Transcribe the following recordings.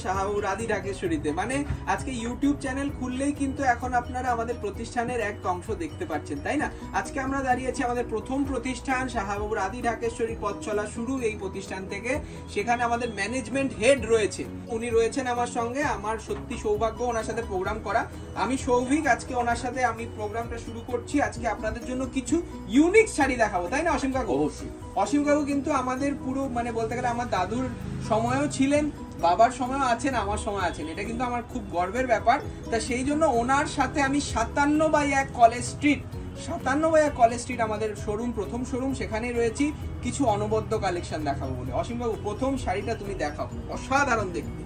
শাহাবু রাধি ঢাকেশ্বরীতে। মানে আজকে YouTube channel খুললেই কিন্তু এখন আপনারা আমাদের প্রতিষ্ঠানের এক অংশ দেখতে পাচ্ছেন, তাই না? আজকে আমরা দাঁড়িয়েছি আমাদের প্রথম প্রতিষ্ঠান শাহাবু রাধি ঢাকেশ্বরী, পথ চলা শুরু এই প্রতিষ্ঠান থেকে। সেখানে আমাদের ম্যানেজমেন্ট হেড রয়েছে, উনি রয়েছেন আমার সঙ্গে। আমার সত্যি সৌভাগ্য ওনার সাথে প্রোগ্রাম করা। আমি সৌভিক, আজকে ওনার সাথে আমি প্রোগ্রামটা শুরু করছি। আজকে আপনাদের জন্য কিছু ইউনিক শাড়ি দেখাবো, তাই না অসীম কাকু? অবশ্যই। অসীম কাকু কিন্তু আমাদের পুরো মানে বলতে গেলে আমার দাদুর সময়ও ছিলেন, বাবার সময়ও আছেন, আমার সময় আছেন। এটা কিন্তু আমার খুব গর্বের ব্যাপার। তা সেই জন্য ওনার সাথে আমি 57/1 কলেজ স্ট্রিট, 57/1 কলেজ স্ট্রিট আমাদের শোরুম, প্রথম শোরুম, সেখানে রয়েছি। কিছু অনবদ্য কালেকশন দেখাবো বলে। অসীম বাবু, প্রথম শাড়িটা তুমি দেখাও, অসাধারণ দেখতে।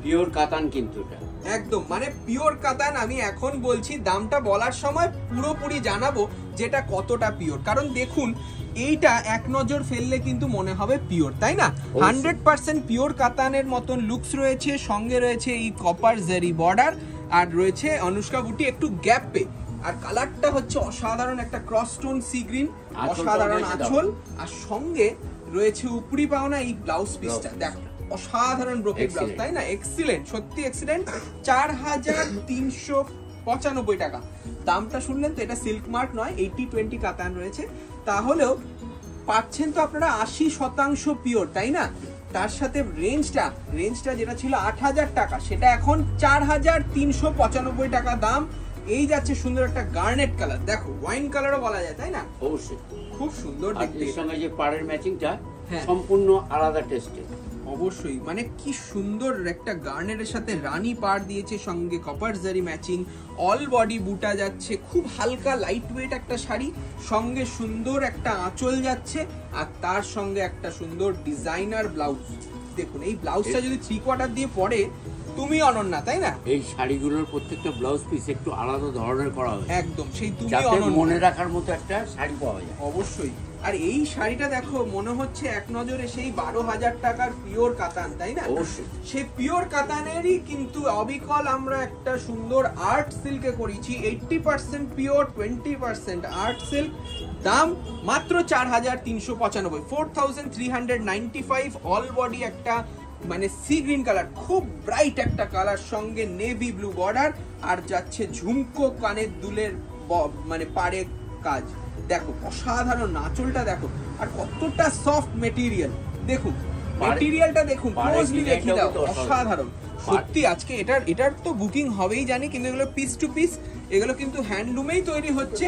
পিওর কাতান কিন্তু এটা একদম মানে পিওর কাতান। আমি এখন বলছি, দামটা বলার সময় পুরোপুরি জানাবো যেটা কতটা পিওর। কারণ দেখুন, এইটা এক নজর ফেললে কিন্তু মনে হবে পিওর, তাই না? 100% পিওর কাতানের মতন লুকস রয়েছে। সঙ্গে রয়েছে এই কপার জারি বর্ডার, আর রয়েছে অনুষ্কা বুটি একটু গ্যাপে। আর কালারটা হচ্ছে অসাধারণ, একটা ক্রস টোন সি গ্রিন, অসাধারণ আঁচল। আর সঙ্গে রয়েছে উপরি পাওনা এই ব্লাউজ পিসটা, দেখো অসাধারণ ব্রোকেট ব্লাউজ, তাই না? এক্সিলেন্ট, সত্যি এক্সিলেন্ট। 4395 টাকা দামটা শুনলেন তো? এটা সিল্ক মার্ক নয়, 80-20 কাতান রয়েছে। তাহলেও পাচ্ছেন তো আপনারা 80% পিওর, তাই না? তার সাথে রেঞ্জটা যেটা ছিল 8000 টাকা, সেটা এখন 4395 টাকা দাম। এই যাচ্ছে সুন্দর একটা গার্নেট কালার, দেখো ওয়াইন কালারও বলা যায়, তাই না? অবশ্যই খুব সুন্দর দেখতে। এর সঙ্গে যে পাড়ের ম্যাচিংটা হ্যাঁ, সম্পূর্ণ আলাদা টেস্টে। অবশ্যই, মানে কি সুন্দর একটা গার্নেটের সাথে রানী পাড় দিয়েছে, সঙ্গে কপার জারি ম্যাচিং, অল বডি বুটা যাচ্ছে, খুব হালকা লাইট ওয়েট একটা শাড়ি, সঙ্গে সুন্দর একটা আঁচল যাচ্ছে, আর তার সঙ্গে একটা সুন্দর ডিজাইনার ব্লাউজ। দেখুন এই ব্লাউজটা যদি 3/4 দিয়ে পরে তুমি অনন্যা, তাই না? এই শাড়িগুলোর প্রত্যেকটা ব্লাউজ পিস একটু আলাদা ধরনের করা হয়, একদম সেই তুমি যাতে অনন্যা মনে রাখার মতো একটা শাড়ি পাওয়া যায়। অবশ্যই। আর এই শাড়িটা দেখো, মনে হচ্ছে এক নজরে সেই 12,000 টাকার পিওর কাতান, তাই না? অবশ্যই সেই পিওর কাতানেরই কিন্তু অবিকল আমরা একটা সুন্দর আর্ট সিল্কে করেছি। 80% পিওর, 20% আর্ট সিল্ক। দাম মাত্র 4395, 4395। অল বডি একটা মানে সি গ্রিন কালার, খুব ব্রাইট একটা কালার, সঙ্গে নেভি ব্লু বর্ডার, আর যাচ্ছে ঝুমকো কানের দুলের মানে পাড়ে কাজ। দেখো অসাধারণ আঁচলটা দেখো, আর কতটা সফট মেটেরিয়াল। দেখুন মেটেরিয়ালটা দেখুন, ক্লোজলি দেখি দাও, অসাধারণ সত্যি। আজকে এটার তো বুকিং হবেই জানি, কিন্তু এগুলো পিস টু পিস, এগুলো কিন্তু হ্যান্ডলুমেই তৈরি হচ্ছে।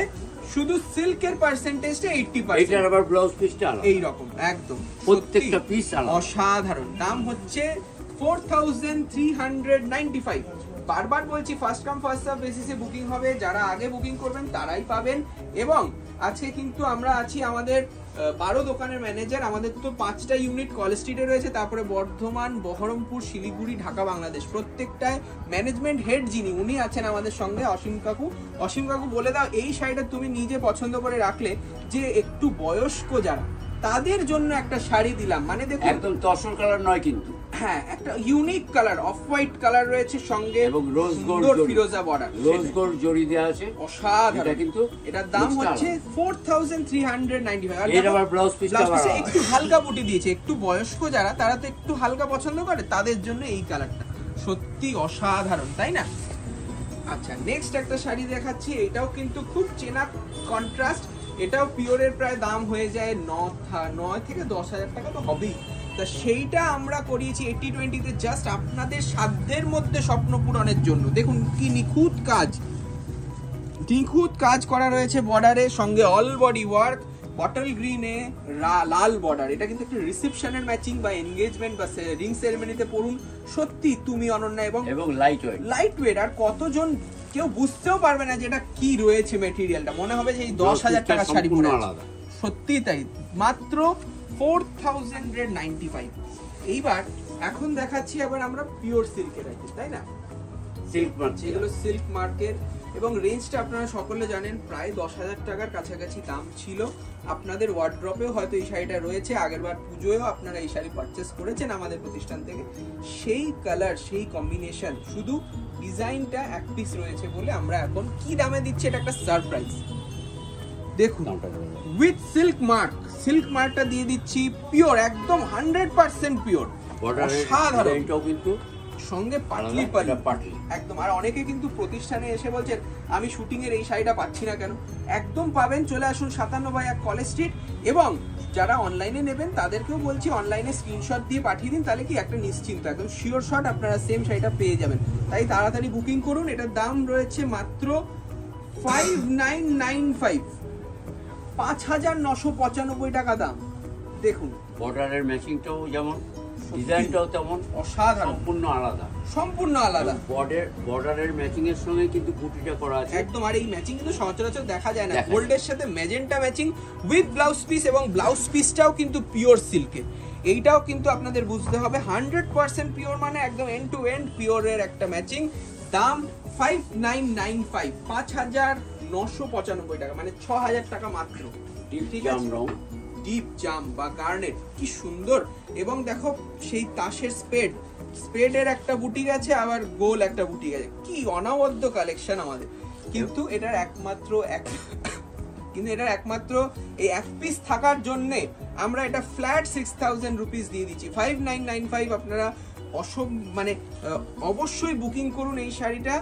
শুধু সিল্কের পার্সেন্টেজটা 80%, এটার আবার ব্লাউজ পিসটা আলাদা, এই রকম একদম প্রত্যেকটা পিস আলাদা, অসাধারণ। দাম হচ্ছে 4395। বারবার বলছি, ফার্স্ট কাম ফার্স্ট সার্ভ বেসিসে বুকিং হবে, যারা আগে বুকিং করবেন তারাই পাবেন। এবং আজকে কিন্তু আমরা আছি আমাদের 12 দোকানের ম্যানেজার। আমাদের তো 5টা ইউনিট কলেজ স্ট্রিটে রয়েছে, তারপরে বর্ধমান, বহরমপুর, শিলিগুড়ি, ঢাকা, বাংলাদেশ। প্রত্যেকটায় ম্যানেজমেন্ট হেড যিনি, উনি আছেন আমাদের সঙ্গে, অসীম কাকু। অসীম কাকু, বলে দাও এই শাড়িটা তুমি নিজে পছন্দ করে রাখলে, যে একটু বয়স্ক যারা, তাদের জন্য একটা শাড়ি দিলাম। মানে দেখুন একদম তসর কালার নয় কিন্তু, হ্যাঁ একটা unique colour, off white colour রয়েছে, সঙ্গে এবং রোজ গোল্ড ফিরোজা বর্ডার, রোজ গোল্ড জড়ি দেওয়া আছে, অসাধারণ। কিন্তু এটার দাম হচ্ছে 4395। এর আবার ব্লাউজ পিসটা একটু হালকা বুটি দিয়েছে। একটু বয়স্ক যারা, তারা তো একটু হালকা পছন্দ করে, তাদের জন্য এই কালারটা সত্যি অসাধারণ, তাই না? আচ্ছা, নেক্সট একটা শাড়ি দেখাচ্ছি। এটাও কিন্তু খুব চেনা কন্ট্রাস্ট। এটাও পিওরের প্রায় দাম হয়ে যায় 9 থেকে 10,000 টাকা তো হবেই। তা সেইটা আমরা করিয়েছি 80-20-তে, জাস্ট আপনাদের সাধ্যের মধ্যে স্বপ্ন পূরণের জন্য। দেখুন কি নিখুঁত কাজ করা রয়েছে বর্ডারের সঙ্গে, অল বডি ওয়ার্ক, বটল গ্রিনে লাল বর্ডার। এটা কিন্তু একটা রিসেপশনের ম্যাচিং বা এনগেজমেন্ট বা রিং সেরেমনিতে পরুন, সত্যি তুমি অনন্যা। এবং লাইট ওয়েট, আর কতজন কেউ বুঝতেও পারবে না যেটা কি রয়েছে মেটেরিয়ালটা, মনে হবে যে এই 10,000 টাকার শাড়ি পরে আছে। সত্যি তাই, মাত্র 4095। এইবার এখন দেখাচ্ছি আবার আমরা পিওর সিল্কের আইটেম, তাই না? সিল্ক মার্ক, যেগুলো সিল্ক মার্কের, এবং রেঞ্জটা আপনারা সকলে জানেন প্রায় 10,000 টাকার কাছাকাছি দাম ছিল। আপনাদের ওয়ার্ড্রপেও হয়তো এই শাড়িটা রয়েছে, আগেরবার পুজোয়ও আপনারা এই শাড়ি পারচেস করেছেন আমাদের প্রতিষ্ঠান থেকে। সেই কালার, সেই কম্বিনেশন, শুধু ডিজাইনটা এক পিস রয়েছে বলে আমরা এখন কি দামে দিচ্ছি, এটা একটা সারপ্রাইজ। দেখুন উইথ সিল্ক মার্কটা দিয়ে দিচ্ছি পিওর, একদম 100% পিওর, বর্ডারের অসাধারণ। ডিজাইনটাও কিন্তু সঙ্গে পাটলি আলাদা, পাল্লু এটা পাটলি। একদম। আর অনেকে কিন্তু প্রতিষ্ঠানে এসে বলছেন আমি শুটিং এর এই শাড়িটা পাচ্ছি না কেন, একদম পাবেন, চলে আসুন 57/1 কলেজ স্ট্রিট। এবং যারা অনলাইনে নেবেন তাদেরকেও বলছি অনলাইনে স্ক্রিনশট দিয়ে পাঠিয়ে দিন, তাহলে কি একটা নিশ্চিন্ত একদম শিওর শট আপনারা সেম শাড়িটা পেয়ে যাবেন। তাই তাড়াতাড়ি বুকিং করুন। এটার দাম রয়েছে মাত্র 5995, 5995 টাকা দাম। দেখুন বর্ডারের ম্যাচিংটাও যেমন, ডিজাইনটাও তেমন অসাধারণ, সম্পূর্ণ আলাদা, সম্পূর্ণ আলাদা। বর্ডারের ম্যাচিং এর সঙ্গে কিন্তু বুটিটা করা আছে একদম। আর এই ম্যাচিং কিন্তু সচরাচর দেখা যায় না, দেখা যায়। গোল্ডের সাথে magenta matching with blouse piece, এবং ব্লাউজ পিসটাও কিন্তু পিওর সিল্কের। এইটাও কিন্তু আপনাদের বুঝতে হবে 100% পিওর, মানে একদম এন্ড টু এন্ড পিওরের একটা ম্যাচিং। দাম 5995, 5995 টাকা, মানে 6000 টাকা মাত্র। ডিপ ঠিক জাম আছে? রং, ডিপ জাম বা গার্নেট, কি সুন্দর। এবং দেখো সেই তাসের স্পেডের একটা বুটিক আছে, আবার গোল একটা বুটিক আছে, কি অনবদ্য কালেকশন আমাদের। কিন্তু এটার একমাত্র এই এক পিস থাকার জন্য আমরা এটা ফ্ল্যাট 6000 রুপিস দিয়ে দিচ্ছি। 5995 আপনারা মানে অবশ্যই বুকিং করুন এই শাড়িটা।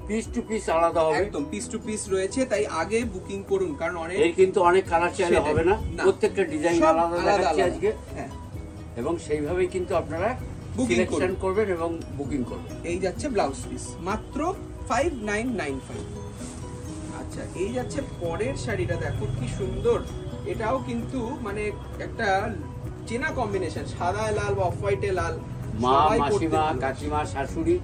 পিস টু পিস আলাদা হবে, একদম পিস টু পিস রয়েছে, তাই আগে বুকিং করুন, কারণ অনেক এর কিন্তু অনেক কালার চাইলে হবে না, না। প্রত্যেকটা ডিজাইন সব আলাদা আলাদা দেখাচ্ছি আলাদা। আজকে, হ্যাঁ, এবং সেইভাবেই কিন্তু আপনারা Booking সিলেকশন করুন। করবেন এবং বুকিং করবেন। এই যাচ্ছে ব্লাউজ পিস মাত্র 5995। আচ্ছা, এই যাচ্ছে পরের শাড়িটা, দেখো কি সুন্দর। এটাও কিন্তু মানে একটা চেনা কম্বিনেশন, সাদা লাল বা অফ হোয়াইটে লাল, মা, সবাই পরতে মাসিমা, ভালোবাসে। কাকিমা, শাশুড়ি,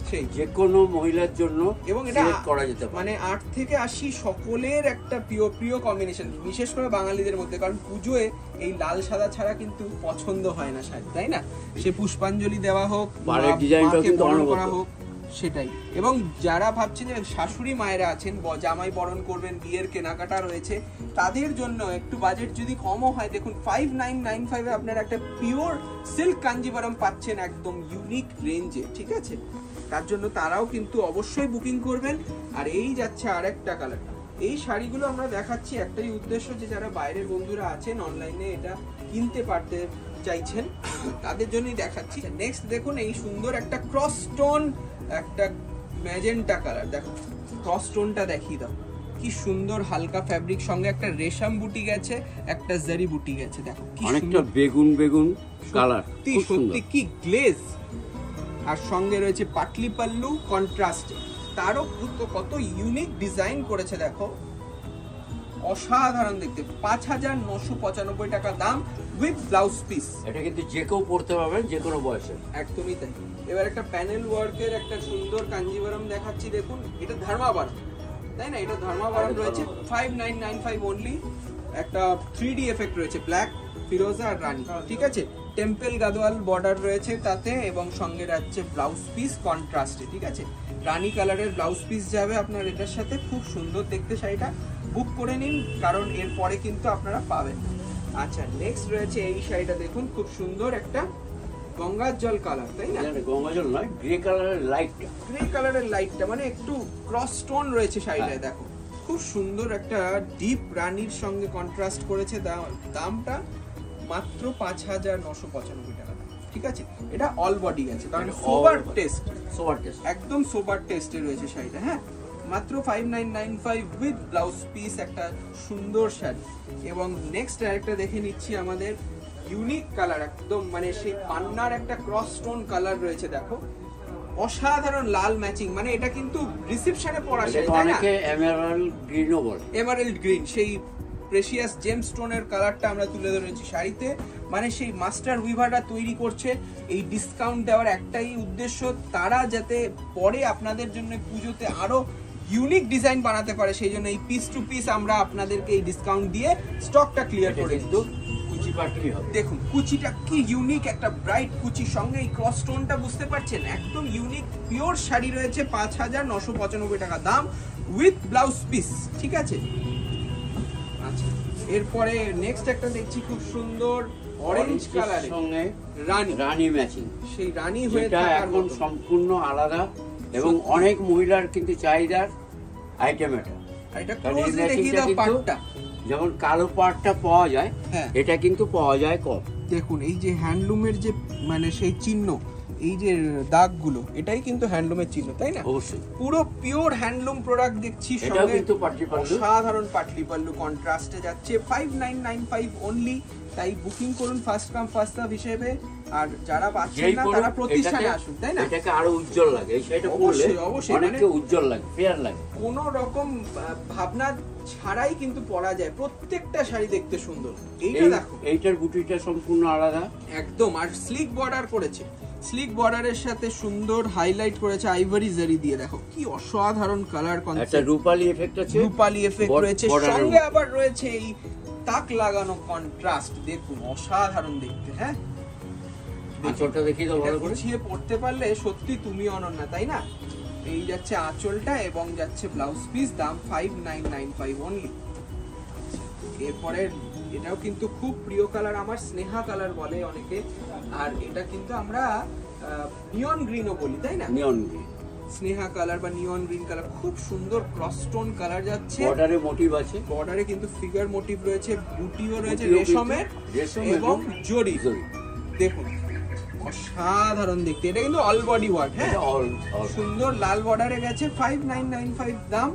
সেই যে কোনো মহিলার জন্য এবং এটা সিলেক্ট করা যেতে পারে। মানে 8 থেকে 80 সকলের একটা প্রিয় কম্বিনেশন, বিশেষ করে বাঙালিদের মধ্যে, কারণ পুজোয় এই লাল সাদা ছাড়া কিন্তু পছন্দ হয় না শাড়ি, তাই না? সে পুষ্পাঞ্জলি দেওয়া হোক, পাড়ের ডিজাইনটাও মাকে কিন্তু বরণ অনবদ্য। করা হোক, সেটাই। এবং যারা ভাবছেন যে শাশুড়ি মায়েরা আছেন, জামাই বরণ করবেন, বিয়ের কেনাকাটা রয়েছে, তাদের জন্য একটু বাজেট যদি কমও হয়, দেখুন 5995 এ আপনারা একটা পিওর সিল্ক কাঞ্জিভারম পাচ্ছেন একদম ইউনিক রেঞ্জে, ঠিক আছে? তার জন্য তারাও কিন্তু অবশ্যই বুকিং করবেন। আর এই যাচ্ছে আরেকটা কালারটা। এই শাড়িগুলো আমরা দেখাচ্ছি একটাই উদ্দেশ্য, যে যারা বাইরের বন্ধুরা আছেন অনলাইনে এটা কিনতে পারতে চাইছেন, তাদের জন্যই দেখাচ্ছি। নেক্সট দেখুন, এই সুন্দর একটা ক্রস স্টোন, একটা ম্যাজেন্টা কালার। দেখো ক্রস স্টোনটা দেখিয়ে দাও, কি সুন্দর হালকা ফ্যাব্রিক, সঙ্গে একটা রেশম বুটি গেছে, একটা জারি বুটি গেছে। দেখো কি অনেকটা সুন্দর, বেগুন কালার, সত্যি সত্যি কি গ্লেজ। আর সঙ্গে রয়েছে পাটলি পাল্লু কন্ট্রাস্টে, তারও কত ইউনিক ডিজাইন করেছে, দেখো অসাধারণ দেখতে। 5995 টাকা দাম উইথ ব্লাউজ পিস। এটা কিন্তু যে কেউ পড়তে পারবেন, যে কোনো বয়সে। একদমই তাই। এবার একটা প্যানেল ওয়ার্কের একটা সুন্দর কাঞ্জিভারম দেখাচ্ছি, দেখুন এটা ধর্মাবরম, তাই না? এটা ধর্মাবরম রয়েছে 5995 অনলি। একটা 3D এফেক্ট রয়েছে, ব্ল্যাক, ফিরোজা আর রানী, ঠিক আছে? টেম্পল গাদোয়াল বর্ডার রয়েছে তাতে, এবং সঙ্গে যাচ্ছে ব্লাউজ পিস কন্ট্রাস্টে, ঠিক আছে? রানী কালারের ব্লাউজ পিস যাবে আপনার এটার সাথে, খুব সুন্দর দেখতে শাড়িটা। বুক করে নিন, কারণ এরপরে কিন্তু আপনারা পাবেন। আচ্ছা, নেক্সট রয়েছে এই শাড়িটা, দেখুন খুব সুন্দর একটা গঙ্গার জল কালার, তাই না? গঙ্গা জল নয়, গ্রে কালারের লাইটটা, গ্রে কালারের লাইটটা, মানে একটু ক্রস স্টোন রয়েছে শাড়িটায়, দেখো খুব সুন্দর একটা ডিপ রানীর সঙ্গে কন্ট্রাস্ট করেছে। দামটা মাত্র 5995 টাকা, ঠিক আছে? এটা অল বডি গেছে, কারণ সোবার টেস্ট, একদম সোবার টেস্টে রয়েছে শাড়িটা। হ্যাঁ, মাত্র 5995 উইথ ব্লাউজ পিস, একটা সুন্দর শাড়ি। এবং নেক্সট আরেকটা দেখে নিচ্ছি, আমাদের ইউনিক কালার, একদম মানে সেই পান্নার একটা ক্রস স্টোন কালার রয়েছে, দেখো অসাধারণ লাল ম্যাচিং, মানে এটা কিন্তু রিসেপশনে পরা শাড়ি, তাই না? অনেকে এমারাল্ড গ্রিনও বলে। এমারাল্ড গ্রিন, সেই প্রেশিয়াস জেমস্টোনের কালারটা আমরা তুলে ধরেছি শাড়িতে। মানে সেই মাস্টার উইভাররা তৈরি করছে এই ডিসকাউন্ট দেওয়ার একটাই উদ্দেশ্য, তারা যাতে পরে আপনাদের জন্য পুজোতে আরো ইউনিক ডিজাইন বানাতে পারে, সেই জন্য এই পিস টু পিস আমরা আপনাদেরকে এই ডিসকাউন্ট দিয়ে স্টকটা ক্লিয়ার করে দিই। কুচি পাটলি হবে, দেখুন কুচিটা কি ইউনিক, একটা ব্রাইট কুচি, সঙ্গে এই ক্রস স্টোনটা বুঝতে পারছেন, একদম ইউনিক পিওর শাড়ি রয়েছে। 5995 টাকা দাম উইথ ব্লাউজ পিস, ঠিক আছে? আচ্ছা, এরপরে নেক্সট একটা দেখছি খুব সুন্দর অরেঞ্জ কালারের সঙ্গে রানী ম্যাচিং। সেই রানী হয়ে এটা থাকার এখন মতো সম্পূর্ণ আলাদা, এবং অনেক মহিলার কিন্তু চাহিদার আইটেম এটা। আর এটা ক্লোজলি দেখিয়ে দাও পাটটা, যেমন কালো পাটটা পাওয়া যায়, হ্যাঁ, এটা কিন্তু পাওয়া যায় কম। দেখুন এই যে হ্যান্ডলুমের যে মানে সেই চিহ্ন, এই যে দাগগুলো, এটাই কিন্তু হ্যান্ডলুমের চিহ্ন, তাই না? অবশ্যই পুরো পিওর হ্যান্ডলুম প্রোডাক্ট দেখছি, এটাও সঙ্গে কিন্তু পাটলি পাল্লু, সাধারণ পাটলি পাল্লু কন্ট্রাস্টে যাচ্ছে 5995 অনলি। তাই বুকিং করুন ফার্স্ট কাম ফার্স্ট সার্ভ হিসেবে। আর যারা পাচ্ছেন না তারা প্রতিষ্ঠানে আসুন, তাই না? এটাকে আরো উজ্জ্বল লাগে, এই শাড়িটা পরলে অবশ্যই অনেকটা উজ্জ্বল লাগে, ফেয়ার লাগে, কোনো রকম ভাবনা ছাড়াই কিন্তু পরা যায়, প্রত্যেকটা শাড়ি দেখতে সুন্দর। এইটা দেখো, এইটার বুটিটা সম্পূর্ণ আলাদা একদম। আর স্লিক বর্ডার করেছে, স্লিক বর্ডারের সাথে সুন্দর হাইলাইট করেছে আইভরি জারি দিয়ে, দেখো কি অসাধারণ কালার কনসেপ্ট, একটা রূপালি এফেক্ট আছে, রূপালি এফেক্ট রয়েছে, সঙ্গে আবার রয়েছে এই তাক লাগানো কন্ট্রাস্ট, দেখুন অসাধারণ দেখতে। হ্যাঁ, আঁচলটা দেখিয়ে দাও ভালো করে, গুছিয়ে পড়তে পারলে সত্যি তুমি অনন্যা, তাই না? এই যাচ্ছে আঁচলটা এবং যাচ্ছে ব্লাউজ পিস, দাম 5995 অনলি। এরপরে এটাও কিন্তু খুব প্রিয় কালার আমার, স্নেহা কালার বলে অনেকে, আর এটা কিন্তু আমরা নিয়ন গ্রিনও বলি, তাই না? নিয়ন গ্রিন, স্নেহা কালার বা নিয়ন গ্রিন কালার, খুব সুন্দর ক্রস টোন কালার যাচ্ছে। বর্ডারে মোটিভ আছে, বর্ডারে কিন্তু ফিগার মোটিভ রয়েছে, বুটিও রয়েছে রেশমের এবং জরি। দেখুন অসাধারণ দেখতে, এটা কিন্তু অল বডি ওয়ার্ক। হ্যাঁ, সুন্দর লাল বর্ডারে গেছে, 5995 দাম,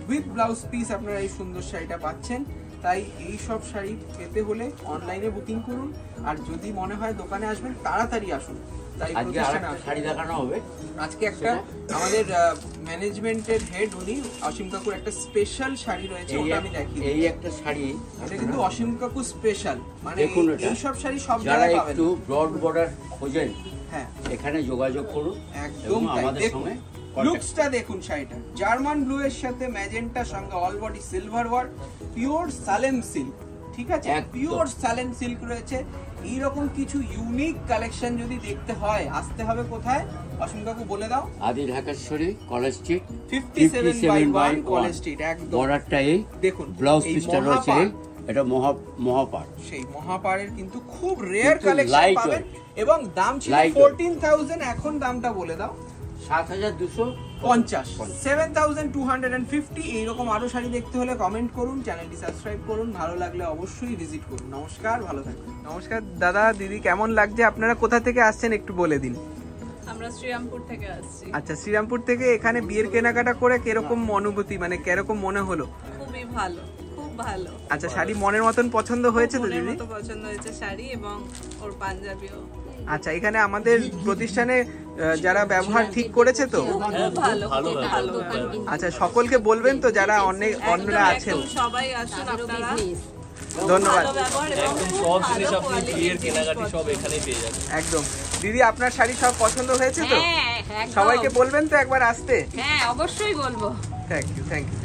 উইথ ব্লাউজ পিস আপনারা এই সুন্দর শাড়িটা পাচ্ছেন। তাই এই সব শাড়ি পেতে হলে অনলাইনে বুকিং করুন, আর যদি মনে হয় দোকানে আসবেন তাড়াতাড়ি আসুন। তাই শাড়ি দেখানো হবে আজকে একটা আমাদের ম্যানেজমেন্টের হেড উনি অসীম কাকুর একটা স্পেশাল শাড়ি রয়েছে, ওটা আমি দেখি। এই একটা শাড়ি, এটা কিন্তু অসীম কাকু স্পেশাল, মানে এই সব শাড়ি সব যারা জায়গায় পাবেন। একটু ব্রড বর্ডার খোঁজেন, হ্যাঁ এখানে যোগাযোগ করুন, একদম আমাদের সঙ্গে। লুকসটা দেখুন, শাড়িটা জার্মান ব্লু এর সাথে ম্যাজেন্টা, সঙ্গে all body silver work, pure Salem silk, ঠিক আছে? পিওর সালেম সিল্ক রয়েছে। এইরকম কিছু ইউনিক কালেকশন যদি দেখতে হয়, আসতে হবে কোথায় অসীম কাকু বলে দাও? আদি Dhakeshwari college street, 57/1 college street, একদম। বর্ডারটা এই দেখুন, ব্লাউজ পিসটা রয়েছে, এটা মহাপাড়, সেই মহাপাড়ের কিন্তু খুব রেয়ার কালেকশন পাবেন, এবং দাম ছিল 14,000, এখন দামটা বলে দাও 7,250, 7,250। এইরকম আরো শাড়ি দেখতে হলে কমেন্ট করুন, চ্যানেলটি সাবস্ক্রাইব করুন, ভালো লাগলে অবশ্যই ভিজিট করুন। নমস্কার, ভালো থাকুন। নমস্কার দাদা, দিদি, কেমন লাগছে? আপনারা কোথা থেকে আসছেন একটু বলে দিন। আমরা শ্রীরামপুর থেকে আসছি। আচ্ছা, শ্রীরামপুর থেকে এখানে বিয়ের কেনাকাটা করে কিরকম অনুভূতি, মানে কিরকম মনে হলো? খুবই ভালো, খুব ভালো। আচ্ছা, শাড়ি মনের মতন পছন্দ হয়েছে তো দিদি? মতো পছন্দ হয়েছে শাড়ি এবং ওর পাঞ্জাবিও। আচ্ছা, এখানে আমাদের প্রতিষ্ঠানে যারা ব্যবহার ঠিক করেছে তো? ভালো ভালো। আচ্ছা, সকলকে বলবেন তো যারা অন্যরা আছেন? সবাই আসুন আপনারা, ধন্যবাদ। একদম সব জিনিস আপনি বিয়ের কেনাকাটি সব এখানেই পেয়ে যাবেন। একদম। দিদি, আপনার শাড়ি সব পছন্দ হয়েছে তো? হ্যাঁ, সবাইকে বলবেন তো একবার আসতে? হ্যাঁ অবশ্যই বলবো। Thank you, thank you.